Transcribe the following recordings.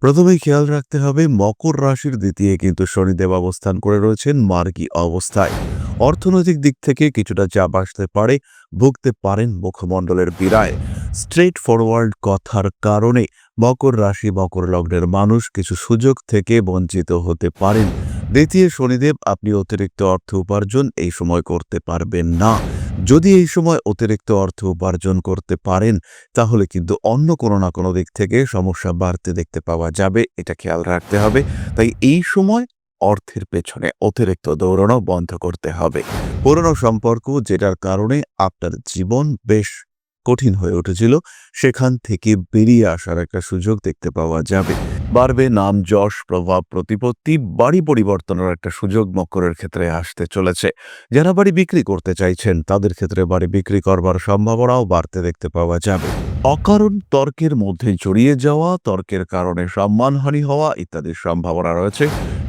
প্রথমেই খেয়াল রাখতে হবে মকর রাশির দ্বিতীয় কিন্তু শনিদেব অবস্থান করে রয়েছেন মার্গী অবস্থায়। অর্থনৈতিক দিক থেকে কিছুটা চাপ আসতে পারে, ভুগতে পারেন মুখমণ্ডলের পীড়ায়। স্ট্রেট ফরওয়ার্ড কথার কারণে মকর রাশি মকর লগ্নের মানুষ কিছু সুযোগ থেকে বঞ্চিত হতে পারেন। দ্বিতীয় শনিদেব আপনি অতিরিক্ত অর্থ উপার্জন এই সময় করতে পারবেন না। যদি এই সময় অতিরিক্ত অর্থ উপার্জন করতে পারেন তাহলে কিন্তু অন্য কোনো না কোনো দিক থেকে সমস্যা বাড়তে দেখতে পাওয়া যাবে, এটা খেয়াল রাখতে হবে। তাই এই সময় অর্থের পেছনে অতিরিক্ত দৌড়ানো বন্ধ করতে হবে। পুরনো সম্পর্ক যেটার কারণে আপনার জীবন বেশ কঠিন হয়ে উঠেছিল, সেখান থেকে বেরিয়ে আসার একটা সুযোগ দেখতে পাওয়া যাবে। বাড়বে নাম যশ প্রভাব প্রতিপত্তি, বাড়ি পরিবর্তনের একটা সুযোগ মকরের ক্ষেত্রে আসতে চলেছে। যারা বাড়ি বিক্রি করতে চাইছেন তাদের ক্ষেত্রে বাড়ি বিক্রি করবার সম্ভাবনাও বাড়তে দেখতে পাওয়া যাবে। অকারণ তর্কের মধ্যে জড়িয়ে যাওয়া, তর্কের কারণে সম্মানহানি হওয়া ইত্যাদির সম্ভাবনা রয়েছে।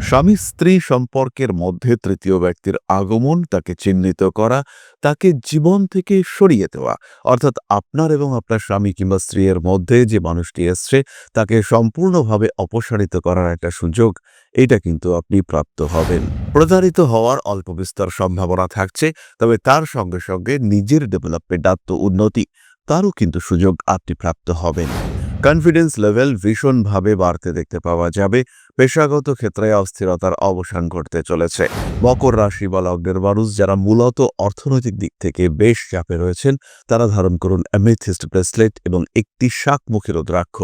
স্বামী স্ত্রী সম্পর্কের মধ্যে তৃতীয় ব্যক্তির আগমন, তাকে চিহ্নিত করা, তাকে জীবন থেকে সরিয়ে দেওয়া, অর্থাৎ আপনার এবং আপনার স্বামী কিংবা স্ত্রীর মধ্যে যে মানুষটি এসছে তাকে সম্পূর্ণভাবে অপসারিত করার একটা সুযোগ, এটা কিন্তু আপনি প্রাপ্ত হবেন। প্রতারিত হওয়ার অল্প বিস্তর সম্ভাবনা থাকছে, তবে তার সঙ্গে সঙ্গে নিজের ডেভেলপমেন্ট, আত্ম উন্নতি, তারও কিন্তু সুযোগ আপনি প্রাপ্ত হবেন। কনফিডেন্স লেভেল ভীষণভাবে বাড়তে দেখতে পাওয়া যাবে। পেশাগত ক্ষেত্রে অস্থিরতার অবসান ঘটতে চলেছে। মকর রাশি বা লগ্নের মানুষ যারা মূলত অর্থনৈতিক দিক থেকে বেশ চাপে রয়েছেন, তারা ধারণ করুন অ্যামেথিস্ট ব্রেসলেট এবং একটি শাকমুখী রুদ্রাক্ষ।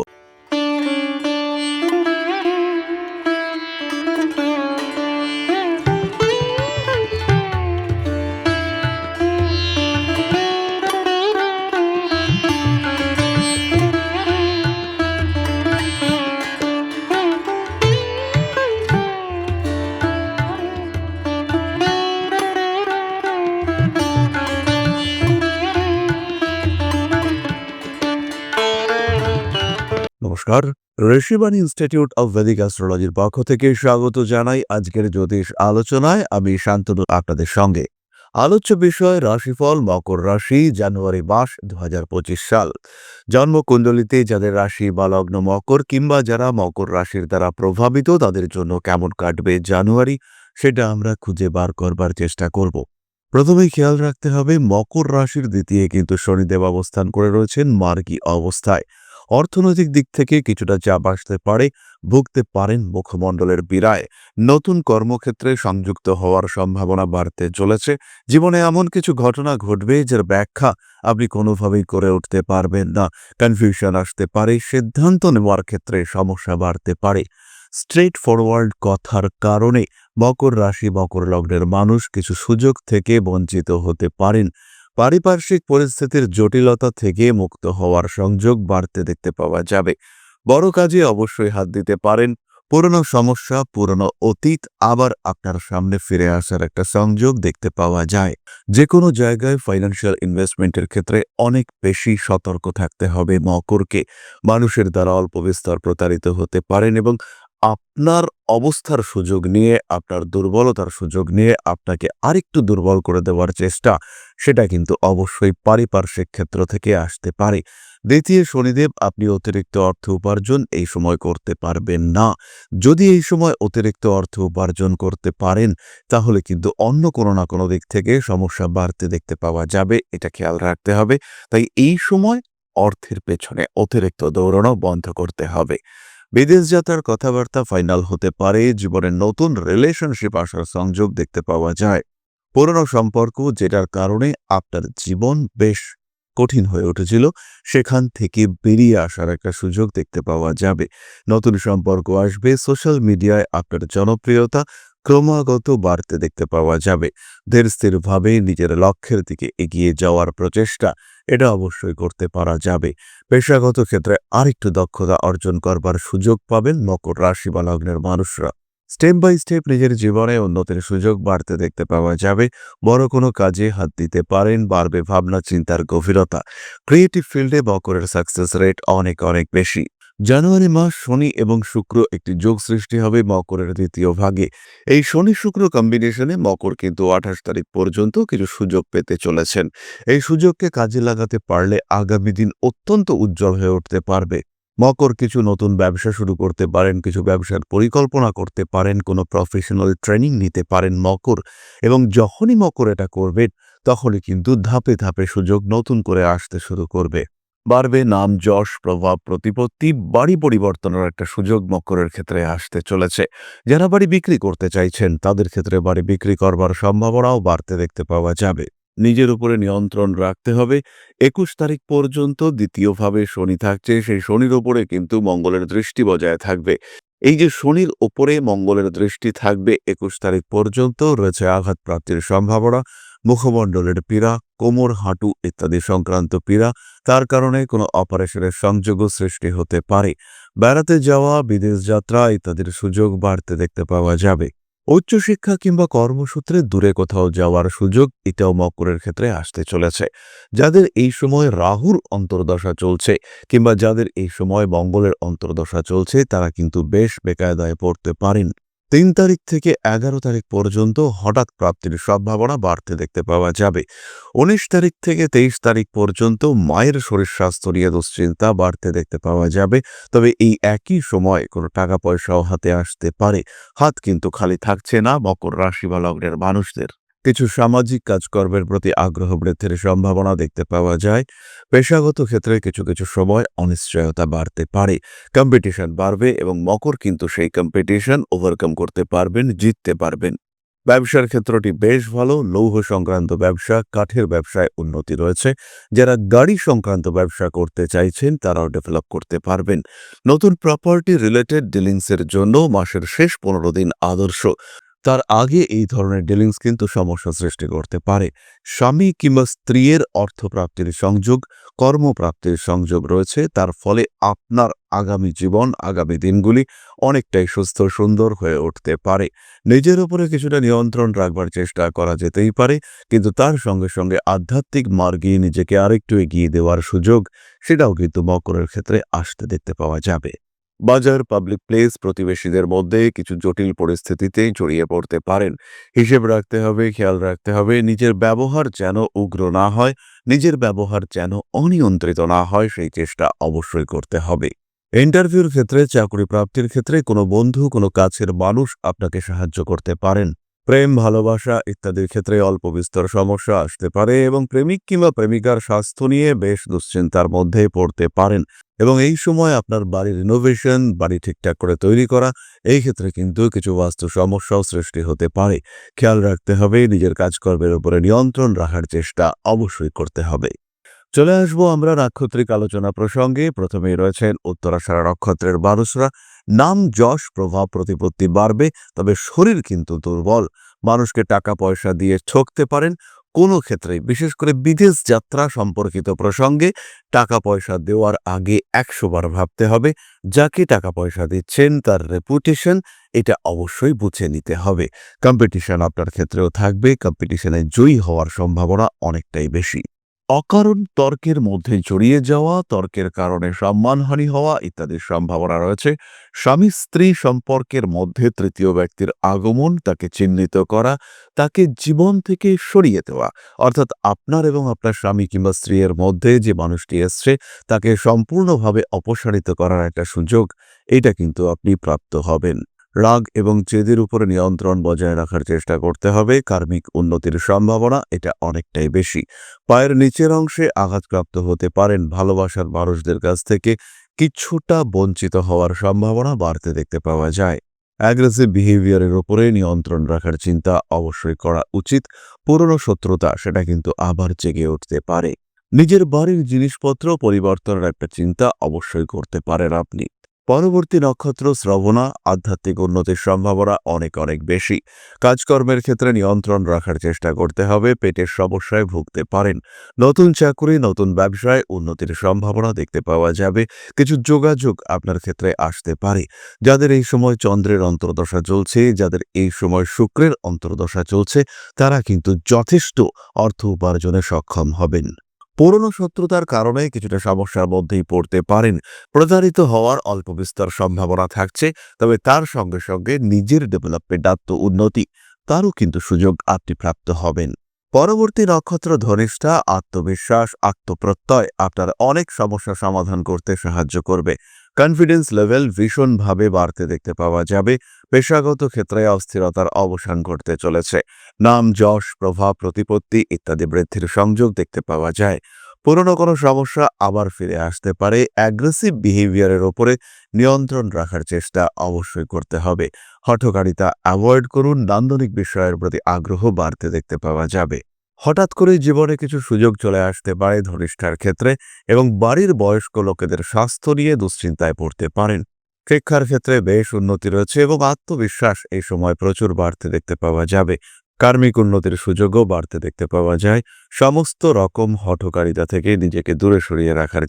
নমস্কার, ঋষিবাণী ইনস্টিটিউট অব ভেদিক অ্যাস্ট্রোলজির পক্ষ থেকে স্বাগত জানাই আজকের জ্যোতিষ আলোচনায়। আমি শান্তনু আপনাদের সঙ্গে। আলোচ্য বিষয় রাশিফল মকর রাশি, জানুয়ারি মাস 2025 সাল। জন্মকুণ্ডলিতে যাদের রাশি বা লগ্ন মকর কিংবা যারা মকর রাশির দ্বারা প্রভাবিত তাদের জন্য কেমন কাটবে জানুয়ারি, সেটা আমরা খুঁজে বার করবার চেষ্টা করব। প্রথমেই খেয়াল রাখতে হবে মকর রাশির দ্বিতীয় কিন্তু শনিদেব অবস্থান করে রয়েছেন মার্গী অবস্থায়। অর্থনৈতিক দিক থেকে কিছুটা চাপ আসতে পারে, ভুগতে পারেন মুখমণ্ডলের পীড়ায়। নতুন কর্মক্ষেত্রে সংযুক্ত হওয়ার সম্ভাবনা বাড়তে চলেছে। জীবনে এমন কিছু ঘটনা ঘটবে যার ব্যাখ্যা আপনি কোনোভাবেই করে উঠতে পারবেন না। কনফিউশন আসতে পারে, সিদ্ধান্ত নেওয়ার ক্ষেত্রে সমস্যা বাড়তে পারে। স্ট্রেট ফরওয়ার্ড কথার কারণে মকর রাশি মকর লগ্নের মানুষ কিছু সুযোগ থেকে বঞ্চিত হতে পারেন। পারিপার্শ্বিক পরিস্থিতির জটিলতা থেকে মুক্ত হওয়ার সংযোগ বাড়তে দেখতে পাওয়া যাবে। বড় কাজে অবশ্যই হাত দিতে পারেন। পুরনো সমস্যা, পুরনো অতীত আবার আপনার সামনে ফিরে আসার একটা সংযোগ দেখতে পাওয়া যায়। যে কোনো জায়গায় ফাইন্যান্সিয়াল ইনভেস্টমেন্টের ক্ষেত্রে অনেক বেশি সতর্ক থাকতে হবে মকরকে। মানুষের দ্বারা অল্প বিস্তর প্রতারিত হতে পারেন এবং আপনার অবস্থার সুযোগ নিয়ে, আপনার দুর্বলতার সুযোগ নিয়ে আপনাকে আরেকটু দুর্বল করে দেওয়ার চেষ্টা, সেটা কিন্তু অবশ্যই পারিপার্শ্বিক ক্ষেত্র থেকে আসতে পারে। দ্বিতীয় শনিদেব আপনি অতিরিক্ত অর্থ উপার্জন এই সময় করতে পারবেন না। যদি এই সময় অতিরিক্ত অর্থ উপার্জন করতে পারেন তাহলে কিন্তু অন্য কোনো না কোনো দিক থেকে সমস্যা বাড়তে দেখতে পাওয়া যাবে, এটা খেয়াল রাখতে হবে। তাই এই সময় অর্থের পেছনে অতিরিক্ত দৌড়ানো বন্ধ করতে হবে। বিদেশ যাত্রার কথাবার্তা ফাইনাল হতে পারে। জীবনের নতুন রিলেশনশিপ আসার সংযোগ দেখতে পাওয়া যায়। পুরনো সম্পর্ক যেটার কারণে আপনার জীবন বেশ কঠিন হয়ে উঠেছিল, সেখান থেকে বেরিয়ে আসার একটা সুযোগ দেখতে পাওয়া যাবে। নতুন সম্পর্ক আসবে। সোশ্যাল মিডিয়ায় আপনার জনপ্রিয়তা ক্রমাগত বাড়তে দেখতে পাওয়া যাবে। ধীর স্থিরভাবে নিজের লক্ষ্যের দিকে এগিয়ে যাওয়ার প্রচেষ্টা, এটা অবশ্যই করতে পারা যাবে। পেশাগত ক্ষেত্রে আরেকটু দক্ষতা অর্জন করবার সুযোগ পাবেন মকর রাশি বা লগ্নের মানুষরা। স্টেপ বাই স্টেপ নিজের জীবনে উন্নতির সুযোগ বাড়তে দেখতে পাওয়া যাবে। বড় কোনো কাজে হাত দিতে পারেন, বাড়বে ভাবনা চিন্তার গভীরতা। ক্রিয়েটিভ ফিল্ডে মকরের সাকসেস রেট অনেক অনেক বেশি। জানুয়ারি মাস শনি এবং শুক্র একটি যোগ সৃষ্টি হবে মকরের দ্বিতীয় ভাগে। এই শনি শুক্র কম্বিনেশনে মকর কিন্তু 28 তারিখ পর্যন্ত কিছু সুযোগ পেতে চলেছেন। এই সুযোগকে কাজে লাগাতে পারলে আগামী দিন অত্যন্ত উজ্জ্বল হয়ে উঠতে পারবে। মকর কিছু নতুন ব্যবসা শুরু করতে পারেন, কিছু ব্যবসার পরিকল্পনা করতে পারেন, কোনো প্রফেশনাল ট্রেনিং নিতে পারেন মকর। এবং যখনই মকর এটা করবেন, তখনই কিন্তু ধাপে ধাপে সুযোগ নতুন করে আসতে শুরু করবে। বাড়বে নাম, যশ, প্রভাব, প্রতিপত্তি, বাড়ি পরিবর্তনের একটা সুযোগ মকরের ক্ষেত্রে আসতে চলেছে। যারা বাড়ি বিক্রি করতে চাইছেন, তাদের ক্ষেত্রে বাড়ি বিক্রি করবার সম্ভাবনাও বাড়তে দেখতে পাওয়া যাবে। নিজের উপরে নিয়ন্ত্রণ রাখতে হবে। ২১ তারিখ পর্যন্ত দ্বিতীয়ভাবে শনি থাকছে, সেই শনির ওপরে কিন্তু মঙ্গলের দৃষ্টি বজায় থাকবে। এই যে শনির ওপরে মঙ্গলের দৃষ্টি থাকবে ২১ তারিখ পর্যন্ত, রয়েছে আঘাত প্রাপ্তির সম্ভাবনা, মুখমণ্ডলের পীড়া, কোমর, হাঁটু ইত্যাদি সংক্রান্ত পীড়া, তার কারণে কোনো অপারেশনের সংযোগও সৃষ্টি হতে পারে। বেড়াতে যাওয়া, বিদেশ যাত্রা ইত্যাদির সুযোগ বাড়তে দেখতে পাওয়া যাবে। উচ্চশিক্ষা কিংবা কর্মসূত্রে দূরে কোথাও যাওয়ার সুযোগ এটাও মকরের ক্ষেত্রে আসতে চলেছে। যাদের এই সময় রাহুর অন্তর্দশা চলছে কিংবা যাদের এই সময় মঙ্গলের অন্তর্দশা চলছে, তারা কিন্তু বেশ বেকায়দায় পড়তে পারেন। ৩ তারিখ থেকে ১১ তারিখ পর্যন্ত হঠাৎ প্রাপ্তির সম্ভাবনা বাড়তে দেখতে পাওয়া যাবে। ১৯ তারিখ থেকে ২৩ তারিখ পর্যন্ত মায়ের শরীর স্বাস্থ্য নিয়ে দুশ্চিন্তা বাড়তে দেখতে পাওয়া যাবে। তবে এই একই সময় কোনো টাকা পয়সাও হাতে আসতে পারে। হাত কিন্তু খালি থাকছে না মকর রাশি বা লগ্নের মানুষদের। কিছু সামাজিক কাজকর্মের প্রতি আগ্রহ বৃদ্ধির সম্ভাবনা দেখতে পাওয়া যায়। পেশাগত ক্ষেত্রে কিছু কিছু সময় অনিশ্চয়তা বাড়তে পারে। কম্পিটিশন বাড়বে এবং মকর কিন্তু সেই কম্পিটিশন ওভারকাম করতে পারবেন, জিততে পারবেন। ব্যবসার ক্ষেত্রটি বেশ ভালো। লৌহ সংক্রান্ত ব্যবসা, কাঠের ব্যবসায় উন্নতি রয়েছে। যারা গাড়ি সংক্রান্ত ব্যবসা করতে চাইছেন, তারাও ডেভেলপ করতে পারবেন। নতুন প্রপার্টি রিলেটেড ডিলিংসের জন্য মাসের শেষ ১৫ দিন আদর্শ। তার আগে এই ধরনের ডিলিংস কিন্তু সমস্যা সৃষ্টি করতে পারে। স্বামী কিংবা স্ত্রীর অর্থপ্রাপ্তির সংযোগ, কর্মপ্রাপ্তির সংযোগ রয়েছে। তার ফলে আপনার আগামী জীবন, আগামী দিনগুলি অনেকটাই সুস্থ সুন্দর হয়ে উঠতে পারে। নিজের উপরে কিছুটা নিয়ন্ত্রণ রাখবার চেষ্টা করা যেতেই পারে, কিন্তু তার সঙ্গে সঙ্গে আধ্যাত্মিক মার্গে নিজেকে আরেকটু এগিয়ে দেওয়ার সুযোগ, সেটাও কিন্তু মকরের ক্ষেত্রে আসতে দেখতে পাওয়া যাবে। বাজার, পাবলিক প্লেস, প্রতিবেশীদের মধ্যে কিছু জটিল পরিস্থিতিতে জড়িয়ে পড়তে পারেন। হিসেব রাখতে হবে, খেয়াল রাখতে হবে, নিজের ব্যবহার যেন উগ্র না হয়, নিজের ব্যবহার যেন অনিয়ন্ত্রিত না হয়, সেই চেষ্টা অবশ্যই করতে হবে। ইন্টারভিউর ক্ষেত্রে, চাকরি প্রাপ্তির ক্ষেত্রে কোনো বন্ধু, কোনো কাছের মানুষ আপনাকে সাহায্য করতে পারেন। প্রেম, ভালোবাসা ইত্যাদির ক্ষেত্রে অল্প বিস্তর সমস্যা আসতে পারে এবং প্রেমিক কিংবা প্রেমিকার স্বাস্থ্য নিয়ে বেশ দুশ্চিন্তার মধ্যে পড়তে পারেন। এবং এই সময় আপনার বাড়ির রিনোভেশন, বাড়ি ঠিকঠাক করে তৈরি করা, এই ক্ষেত্রে কিন্তু কিছু বাস্তু সমস্যাও সৃষ্টি হতে পারে। খেয়াল রাখতে হবে, নিজের কাজকর্মের উপরে নিয়ন্ত্রণ রাখার চেষ্টা অবশ্যই করতে হবে। চলে আসবো আমরা নাক্ষত্রিক আলোচনা প্রসঙ্গে। প্রথমেই রয়েছেন উত্তরাষাঢ়া নক্ষত্রের মানুষরা। নাম, যশ, প্রভাব, প্রতিপত্তি বাড়বে, তবে শরীর কিন্তু দুর্বল। মানুষকে টাকা পয়সা দিয়ে ঠকতে পারেন। কোনো ক্ষেত্রে, বিশেষ করে বিদেশ যাত্রা সম্পর্কিত প্রসঙ্গে, টাকা পয়সা দেওয়ার আগে ১০০ বার ভাবতে হবে। যাকে টাকা পয়সা দিচ্ছেন তার রেপুটেশন, এটা অবশ্যই বুঝে নিতে হবে। কম্পিটিশন আপনার ক্ষেত্রেও থাকবে। কম্পিটিশনে জয়ী হওয়ার সম্ভাবনা অনেকটাই বেশি। অকারণ তর্কের মধ্যে জড়িয়ে যাওয়া, তর্কের কারণে সম্মানহানি হওয়া ইত্যাদির সম্ভাবনা রয়েছে। স্বামী স্ত্রী সম্পর্কের মধ্যে তৃতীয় ব্যক্তির আগমন, তাকে চিহ্নিত করা, তাকে জীবন থেকে সরিয়ে দেওয়া, অর্থাৎ আপনার এবং আপনার স্বামী কিংবা স্ত্রীর মধ্যে যে মানুষটি এসছে, তাকে সম্পূর্ণভাবে অপসারিত করার একটা সুযোগ, এটা কিন্তু আপনি প্রাপ্ত হবেন। রাগ এবং জেদের উপরে নিয়ন্ত্রণ বজায় রাখার চেষ্টা করতে হবে। কার্মিক উন্নতির সম্ভাবনা এটা অনেকটাই বেশি। পায়ের নিচের অংশে আঘাতপ্রাপ্ত হতে পারেন। ভালোবাসার মানুষদের কাছ থেকে কিছুটা বঞ্চিত হওয়ার সম্ভাবনা বাড়তে দেখতে পাওয়া যায়। অ্যাগ্রেসিভ বিহেভিয়ারের উপরে নিয়ন্ত্রণ রাখার চিন্তা অবশ্যই করা উচিত। পুরনো শত্রুতা সেটা কিন্তু আবার জেগে উঠতে পারে। নিজের বাড়ির জিনিসপত্র পরিবর্তনের একটা চিন্তা অবশ্যই করতে পারেন আপনি। পরবর্তী নক্ষত্র শ্রবণা। আধ্যাত্মিক উন্নতির সম্ভাবনা অনেক অনেক বেশি। কাজকর্মের ক্ষেত্রে নিয়ন্ত্রণ রাখার চেষ্টা করতে হবে। পেটের সমস্যায় ভুগতে পারেন। নতুন চাকরি, নতুন ব্যবসায় উন্নতির সম্ভাবনা দেখতে পাওয়া যাবে। কিছু যোগাযোগ আপনার ক্ষেত্রে আসতে পারে। যাদের এই সময় চন্দ্রের অন্তর্দশা চলছে, যাদের এই সময় শুক্রের অন্তর্দশা চলছে, তারা কিন্তু যথেষ্ট অর্থ উপার্জনে সক্ষম হবেন। পুরনো শত্রুতার কারণে কিছুটা সমস্যার মধ্যেই পড়তে পারেন। প্রতারিত হওয়ার অল্প বিস্তর সম্ভাবনা থাকছে, তবে তার সঙ্গে সঙ্গে নিজের ডেভেলপমেন্ট, আত্ম উন্নতি, তারও কিন্তু সুযোগ আপনি প্রাপ্ত হবেন। পরবর্তী নক্ষত্র ধনিষ্ঠা। আত্মবিশ্বাস, আত্মপ্রত্যয় আপনার অনেক সমস্যা সমাধান করতে সাহায্য করবে। কনফিডেন্স লেভেল ভীষণভাবে বাড়তে দেখতে পাওয়া যাবে। পেশাগত ক্ষেত্রে অস্থিরতার অবসান ঘটতে চলেছে। নাম, যশ, প্রভাব, প্রতিপত্তি ইত্যাদি বৃদ্ধির সংযোগ দেখতে পাওয়া যায়। পুরনো কোনো সমস্যা আবার ফিরে আসতে পারে। অ্যাগ্রেসিভ বিহেভিয়ারের ওপরে নিয়ন্ত্রণ রাখার চেষ্টা অবশ্যই করতে হবে। হঠকারিতা অ্যাভয়েড করুন। নান্দনিক বিষয়ের প্রতি আগ্রহ বাড়তে দেখতে পাওয়া যাবে। হঠাৎ করে জীবনে কিছু সুযোগ চলে আসতে পারে ধনিষ্ঠার ক্ষেত্রে, এবং বাড়ির বয়স্ক লোকেদের স্বাস্থ্য নিয়ে দুশ্চিন্তায় পড়তে পারেন। শিক্ষার ক্ষেত্রে বেশ উন্নতি রয়েছে এবং আত্মবিশ্বাস এই সময় প্রচুর বাড়তে দেখতে পাওয়া যাবে। কার্মিক উন্নতির সুযোগও বাড়তে দেখতে পাওয়া যায়। সমস্ত রকম হঠকারিতা থেকে নিজেকে দূরে সরিয়ে রাখার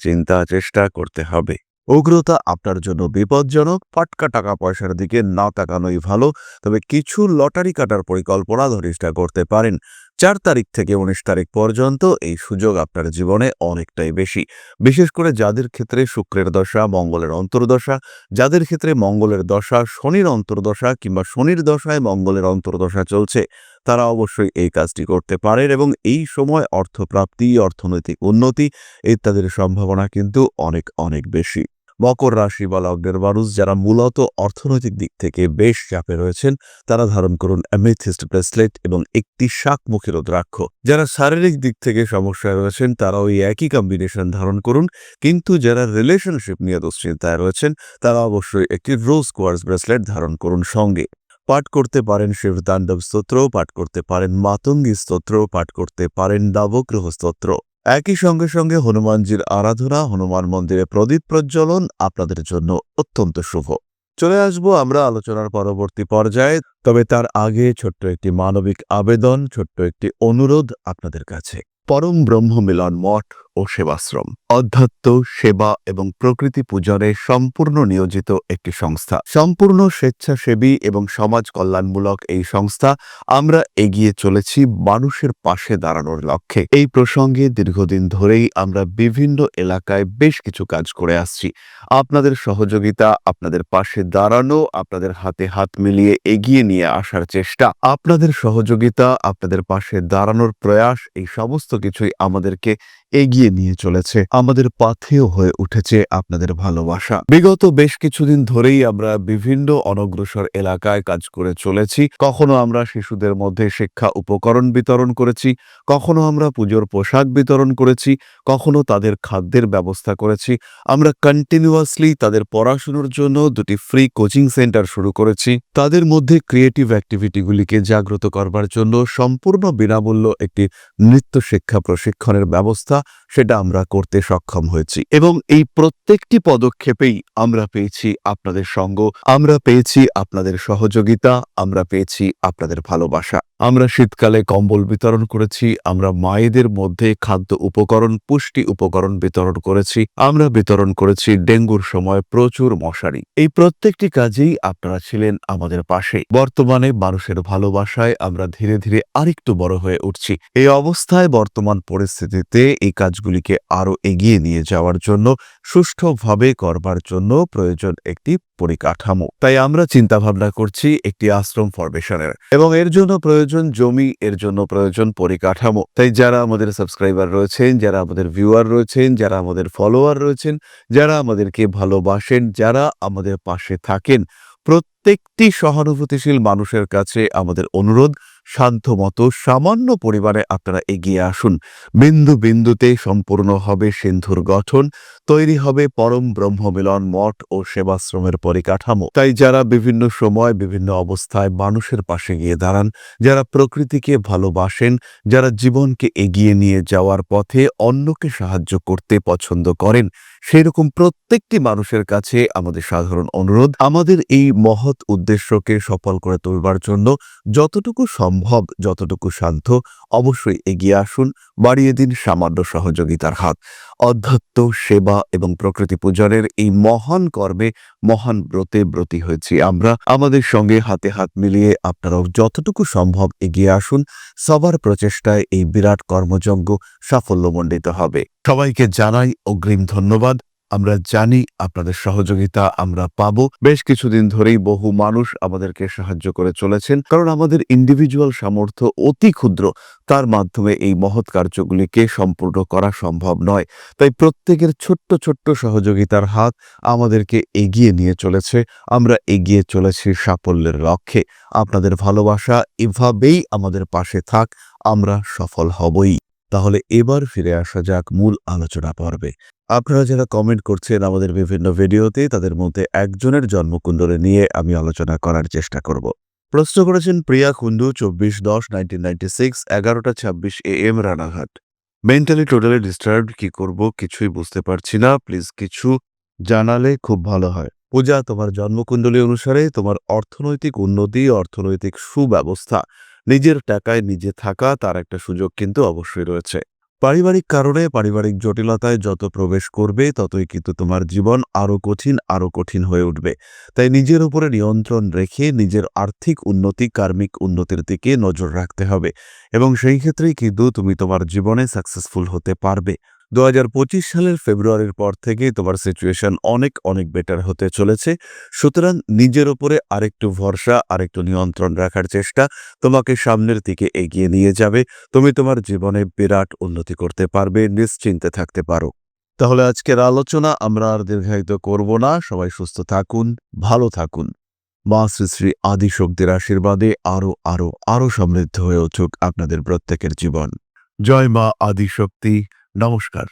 চেষ্টা করতে হবে। উগ্রতা আপনার জন্য বিপজ্জনক। ফাটকা টাকা পয়সার দিকে না তাকানোই ভালো। তবে কিছু লটারি কাটার পরিকল্পনা ধনিষ্ঠা করতে পারেন। 4 তারিখ থেকে 19 তারিখ পর্যন্ত এই সুযোগ আপনার জীবনে অনেকটাই বেশি। বিশেষ করে যাদের ক্ষেত্রে শুক্রের দশা, মঙ্গলের অন্তর্দশা, যাদের ক্ষেত্রে মঙ্গলের দশা, শনির অন্তর্দশা কিংবা শনির দশায় মঙ্গলের অন্তর্দশা চলছে, তারা অবশ্যই এই কাজটি করতে পারেন এবং এই সময় অর্থপ্রাপ্তি, অর্থনৈতিক উন্নতি ইত্যাদির সম্ভাবনা কিন্তু অনেক অনেক বেশি। মকর রাশি বা লগ্নের মানুষ যারা মূলত অর্থনৈতিক দিক থেকে বেশ চাপে রয়েছেন, তারা ধারণ করুন অ্যামেথিস্ট ব্রেসলেট এবং একটি শাকমুখী রুদ্রাক্ষ। যারা শারীরিক দিক থেকে সমস্যায় রয়েছেন, তারা ওই একই কম্বিনেশন ধারণ করুন। কিন্তু যারা রিলেশনশিপ নিয়ে দুশ্চিন্তায় রয়েছেন, তারা অবশ্যই একটি রোজ কোয়ার্টজ ব্রেসলেট ধারণ করুন সঙ্গে। পাঠ করতে পারেন শিবতাণ্ডব স্তোত্র, পাঠ করতে পারেন মাতঙ্গী স্তোত্র, পাঠ করতে পারেন নবগ্রহ স্তোত্র। একই সঙ্গে সঙ্গে হনুমানজির আরাধনা, হনুমান মন্দিরে প্রদীপ প্রজ্বলন আপনাদের জন্য অত্যন্ত শুভ। চলে আসব আমরা আলোচনার পরবর্তী পর্যায়ে। তবে তার আগে ছোট্ট একটি মানবিক আবেদন, ছোট্ট একটি অনুরোধ আপনাদের কাছে। পরম ব্রহ্ম মিলন মঠ ও সেবাশ্রম অধ্যাত্ম, সেবা এবং প্রকৃতি পূজনে সম্পূর্ণ নিয়োজিত একটি সংস্থা। সম্পূর্ণ স্বেচ্ছাসেবী এবং সমাজ কল্যাণমূলক এই সংস্থা। আমরা এগিয়ে চলেছি মানুষের পাশে দাঁড়ানোর লক্ষ্যে। এই প্রসঙ্গে দীর্ঘদিন ধরেই আমরা বিভিন্ন এলাকায় বেশ কিছু কাজ করে আসছি। আপনাদের সহযোগিতা, আপনাদের পাশে দাঁড়ানো, আপনাদের হাতে হাত মিলিয়ে এগিয়ে নিয়ে আসার চেষ্টা, আপনাদের সহযোগিতা, আপনাদের পাশে দাঁড়ানোর প্রয়াস, এই সমস্ত কিছুই আমাদেরকে এগিয়ে নিয়ে চলেছে। আমাদের পাথেয় হয়ে উঠেছে আপনাদের ভালোবাসা। বিগত বেশ কিছুদিন ধরেই আমরা বিভিন্ন অনগ্রসর এলাকায় কাজ করে চলেছি। কখনো আমরা শিশুদের মধ্যে শিক্ষা উপকরণ বিতরণ করেছি, কখনো আমরা পুজোর পোশাক বিতরণ করেছি, কখনো তাদের খাদ্যের ব্যবস্থা করেছি। আমরা কন্টিনিউয়াসলি তাদের পড়াশুনোর জন্য 2টি ফ্রি কোচিং সেন্টার শুরু করেছি। তাদের মধ্যে ক্রিয়েটিভ অ্যাক্টিভিটিগুলিকে জাগ্রত করবার জন্য সম্পূর্ণ বিনামূল্য একটি নৃত্য শিক্ষা প্রশিক্ষণের ব্যবস্থা, সেটা আমরা করতে সক্ষম হয়েছি। এবং এই প্রত্যেকটি পদক্ষেপেই আমরা পেয়েছি আপনাদের সঙ্গ, আমরা পেয়েছি আপনাদের সহযোগিতা, আমরা পেয়েছি আপনাদের ভালোবাসা। আমরা শীতকালে কম্বল বিতরণ করেছি, আমরা মায়েদের মধ্যে খাদ্য উপকরণ, পুষ্টি উপকরণ বিতরণ করেছি, আমরা বিতরণ করেছি ডেঙ্গুর সময় প্রচুর মশারি। এই প্রত্যেকটি কাজেই আপনারা ছিলেন আমাদের পাশে। বর্তমানে মানুষের ভালোবাসায় আমরা ধীরে ধীরে আরেকটু বড় হয়ে উঠছি। এই অবস্থায় বর্তমান পরিস্থিতিতে এই কাজগুলিকে আরো এগিয়ে নিয়ে যাওয়ার জন্য, সুষ্ঠুভাবে করবার জন্য প্রয়োজন একটি পরিকাঠামো। তাই আমরা চিন্তা ভাবনা করছি একটি আশ্রম ফরমেশনের, এবং এর জন্য প্রয়োজন জমি, এর জন্য প্রয়োজন পরিকাঠামো। তাই যারা আমাদের সাবস্ক্রাইবার রয়েছেন, যারা আমাদের ভিউয়ার রয়েছেন, যারা আমাদের ফলোয়ার রয়েছেন, যারা আমাদেরকে ভালোবাসেন, যারা আমাদের পাশে থাকেন, প্রত্যেকটি সহানুভূতিশীল মানুষের কাছে আমাদের অনুরোধ, সাধ্যমতো সামান্য পরিমাণে আপনারা এগিয়ে আসুন। বিন্দু বিন্দুতে সম্পূর্ণ হবে সিন্ধুর গঠন, তৈরি হবে পরম ব্রহ্মমিলন মঠ ও সেবাশ্রমের পরিকাঠামো। তাই যারা বিভিন্ন সময় বিভিন্ন অবস্থায় মানুষের পাশে গিয়ে দাঁড়ান, যারা প্রকৃতিকে ভালোবাসেন, যারা জীবনকে এগিয়ে নিয়ে যাওয়ার পথে অন্যকে সাহায্য করতে পছন্দ করেন, সেরকম প্রত্যেকটি মানুষের কাছে আমাদের সাধারণ অনুরোধ, আমাদের এই মহৎ উদ্দেশ্যকে সফল করে তুলবার জন্য যতটুকু সম্ভব, যতটুকু সাধ্য, অবশ্যই এগিয়ে আসুন, বাড়িয়ে দিন সামান্য সহযোগিতার হাত। অধ্যাত্ম, সেবা এবং প্রকৃতি পূজনের এই মহান কর্মে, মহান ব্রতে ব্রতী হয়েছি আমরা। আমাদের সঙ্গে হাতে হাত মিলিয়ে আপনারাও যতটুকু সম্ভব এগিয়ে আসুন। সবার প্রচেষ্টায় এই বিরাট কর্মযজ্ঞ সাফল্যমণ্ডিত হবে। সবাইকে জানাই অগ্রিম ধন্যবাদ। আমরা জানি আপনাদের সহযোগিতা আমরা পাবো। বেশ কিছুদিন ধরেই বহু মানুষ আমাদেরকে সাহায্য করে চলেছেন, কারণ আমাদের ইন্ডিভিজুয়াল সামর্থ্য অতি ক্ষুদ্র। তার মাধ্যমে এই মহৎ কার্যগুলিকে সম্পূর্ণ করা সম্ভব নয়। তাই প্রত্যেকের ছোট্ট ছোট্ট সহযোগিতার হাত আমাদেরকে এগিয়ে নিয়ে চলেছে। আমরা এগিয়ে চলেছি সাফল্যের লক্ষ্যে। আপনাদের ভালোবাসা এভাবেই আমাদের পাশে থাক, আমরা সফল হবই। তাহলে এবার ফিরে আসা যাক মূল আলোচনা পর্বে। আপনারা যারা কমেন্ট করছেন আমাদের বিভিন্ন ভিডিওতে, তাদের মধ্যে একজনের জন্মকুণ্ডলী নিয়ে আমি আলোচনা করার চেষ্টা করব। প্রশ্ন করেছেন Priya Kundu, 24/10/1996, 11:26 AM, Ranaghat. Mentally totally disturbed, কি করব কিছুই বুঝতে পারছি না, প্লিজ কিছু জানালে খুব ভালো হয়। পূজা, তোমার জন্মকুণ্ডলী অনুসারে তোমার অর্থনৈতিক উন্নতি, অর্থনৈতিক সুব্যবস্থা, নিজের টাকায় নিজে থাকা, তার একটা সুযোগ কিন্তু অবশ্যই রয়েছে। পারিবারিক কারণে পারিবারিক জটিলতায় যত প্রবেশ করবে ততই কিন্তু তোমার জীবন আরো কঠিন হয়ে উঠবে। তাই নিজের উপরে নিয়ন্ত্রণ রেখে নিজের আর্থিক উন্নতি, কার্মিক উন্নতির দিকে নজর রাখতে হবে এবং সেই ক্ষেত্রেই কিন্তু তুমি তোমার জীবনে সাকসেসফুল হতে পারবে। 2025 সালের ফেব্রুয়ারির পর থেকে তোমার সিচুয়েশন অনেক অনেক বেটার হতে চলেছে। সুতরাং নিজের উপরে আরেকটু ভরসা, আরেকটু নিয়ন্ত্রণ রাখার চেষ্টা তোমাকে সামনের দিকে এগিয়ে নিয়ে যাবে। তুমি তোমার জীবনে বিরাট উন্নতি করতে পারবে, নিশ্চিন্তে থাকতে পারো। তাহলে আজকের আলোচনা আমরা আর দীর্ঘায়িত করব না। সবাই সুস্থ থাকুন, ভালো থাকুন। মা শ্রী শ্রী আদিশক্তির আশীর্বাদে আরো আরো আরো সমৃদ্ধ হয়ে উঠুক আপনাদের প্রত্যেকের জীবন। জয় মা আদিশক্তি। নমস্কার।